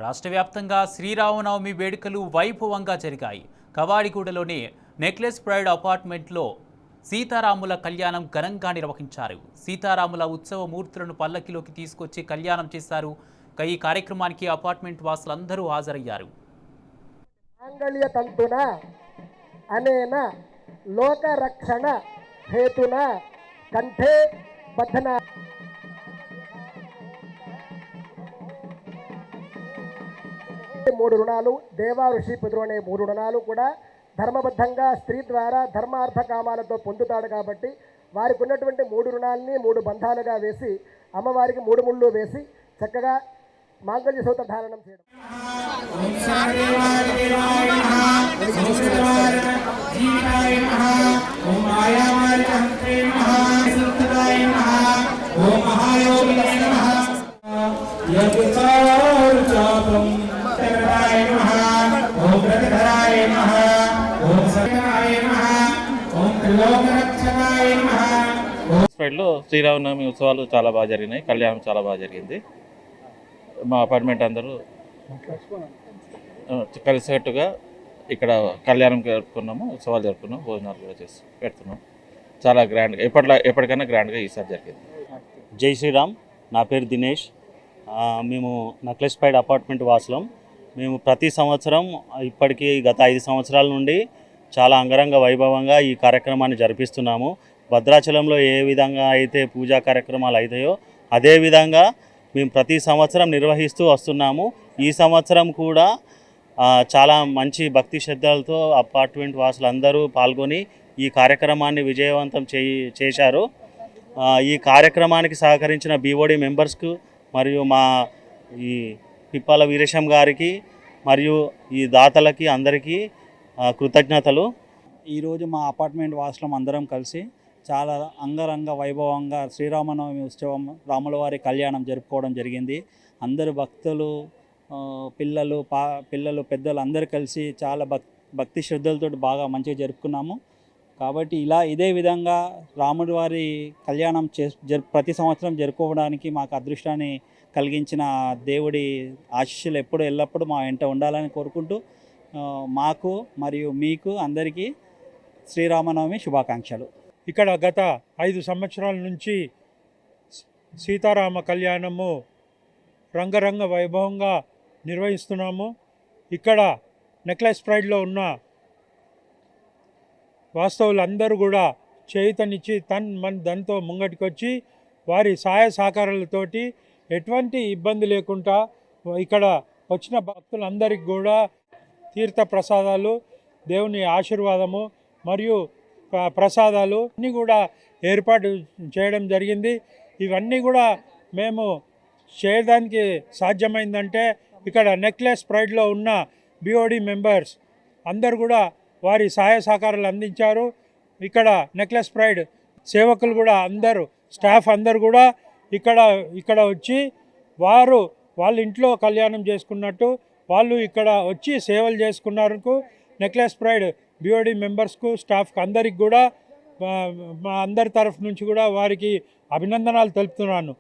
రాష్ట్ర వ్యాప్తంగా శ్రీరామనవమి వేడుకలు వైభవంగా జరిగాయి. కవాడిగూడలోని నెక్లెస్ ప్రైడ్ అపార్ట్మెంట్లో సీతారాముల కళ్యాణం ఘనంగా నిర్వహించారు. సీతారాముల ఉత్సవ మూర్తులను పల్లకిలోకి తీసుకొచ్చి కళ్యాణం చేశారు. ఈ కార్యక్రమానికి అపార్ట్మెంట్ వాసులందరూ హాజరయ్యారు. అనేన లోక రక్షణ హేతున కంఠే బద్ధన మూడు రుణాలు దేవా ఋషి పితృ అనే మూడు రుణాలు కూడా ధర్మబద్ధంగా స్త్రీ ద్వారా ధర్మార్థ కామాలతో పొందుతాడు. కాబట్టి వారికి ఉన్నటువంటి మూడు రుణాలని మూడు బంధాలుగా వేసి అమ్మవారికి మూడు ముళ్ళు వేసి చక్కగా మాంగళ్య సూత్ర ధారణం చేయడం. లో శ్రీరామనవమి ఉత్సవాలు చాలా బాగా జరిగినాయి. కళ్యాణం చాలా బాగా జరిగింది. మా అపార్ట్మెంట్ అందరూ కలిసికట్టుగా ఇక్కడ కళ్యాణం జరుపుకున్నాము, ఉత్సవాలు జరుపుకున్నాము, భోజనాలు కూడా చేసి పెడుతున్నాం. చాలా గ్రాండ్గా ఎప్పటికైనా గ్రాండ్గా ఈసారి జరిగింది. జై శ్రీరామ్. నా పేరు దినేష్. మేము నెక్లెస్ ప్రైడ్ అపార్ట్మెంట్ వాసులం. మేము ప్రతి సంవత్సరం ఇప్పటికీ గత 5 సంవత్సరాల నుండి చాలా అంగరంగ వైభవంగా ఈ కార్యక్రమాన్ని జరిపిస్తున్నాము. భద్రాచలంలో ఏ విధంగా అయితే పూజా కార్యక్రమాలు అవుతాయో అదేవిధంగా మేము ప్రతి సంవత్సరం నిర్వహిస్తూ వస్తున్నాము. ఈ సంవత్సరం కూడా చాలా మంచి భక్తి శ్రద్ధలతో అపార్ట్మెంట్ వాసులందరూ పాల్గొని ఈ కార్యక్రమాన్ని విజయవంతం చేశారు. ఈ కార్యక్రమానికి సహకరించిన బీఓడి మెంబర్స్కు మరియు మా ఈ పిప్పాల వీరేశం గారికి మరియు ఈ దాతలకి అందరికీ కృతజ్ఞతలు. ఈరోజు మా అపార్ట్మెంట్ వాసులం అందరం కలిసి చాలా అంగరంగ వైభవంగా శ్రీరామనవమి ఉత్సవం రాములవారి కళ్యాణం జరుపుకోవడం జరిగింది. అందరు భక్తులు, పిల్లలు పెద్దలు అందరూ కలిసి చాలా భక్తి శ్రద్ధలతో బాగా మంచిగా జరుపుకున్నాము. కాబట్టి ఇదే విధంగా రాముడి వారి కళ్యాణం ప్రతి సంవత్సరం జరుపుకోవడానికి మాకు అదృష్టాన్ని కలిగించిన దేవుడి ఆశీస్సులు ఎల్లప్పుడూ మా వెంట ఉండాలని కోరుకుంటూ మాకు మరియు మీకు అందరికీ శ్రీరామనవమి శుభాకాంక్షలు. ఇక్కడ గత 5 సంవత్సరాల నుంచి సీతారామ కళ్యాణము రంగరంగ వైభవంగా నిర్వహిస్తున్నాము. ఇక్కడ నెక్లెస్ ప్రైడ్లో ఉన్న వాస్తవులందరూ కూడా చేయుతనిచ్చి దాంతో ముంగటికొచ్చి వారి సహాయ సహకారాలతోటి ఎటువంటి ఇబ్బంది లేకుండా ఇక్కడ వచ్చిన భక్తులందరికీ కూడా తీర్థ ప్రసాదాలు, దేవుని ఆశీర్వాదము మరియు ప్రసాదాలు అన్నీ కూడా ఏర్పాటు చేయడం జరిగింది. ఇవన్నీ కూడా మేము చేయడానికి సాధ్యమైందంటే ఇక్కడ నెక్లెస్ ప్రైడ్లో ఉన్న బీఓడి మెంబర్స్ అందరు కూడా వారి సహాయ సహకారాలు అందించారు. ఇక్కడ నెక్లెస్ ప్రైడ్ సేవకులు కూడా అందరూ స్టాఫ్ అందరు కూడా ఇక్కడ వచ్చి వాళ్ళ ఇంట్లో కళ్యాణం చేసుకున్నట్టు వాళ్ళు ఇక్కడ వచ్చి సేవలు చేసుకున్నారు. నెక్లెస్ ప్రైడ్ బీఓడి మెంబర్స్కు, స్టాఫ్కి అందరికి కూడా మా అందరి తరఫు నుంచి కూడా వారికి అభినందనలు తెలుపుతున్నాను.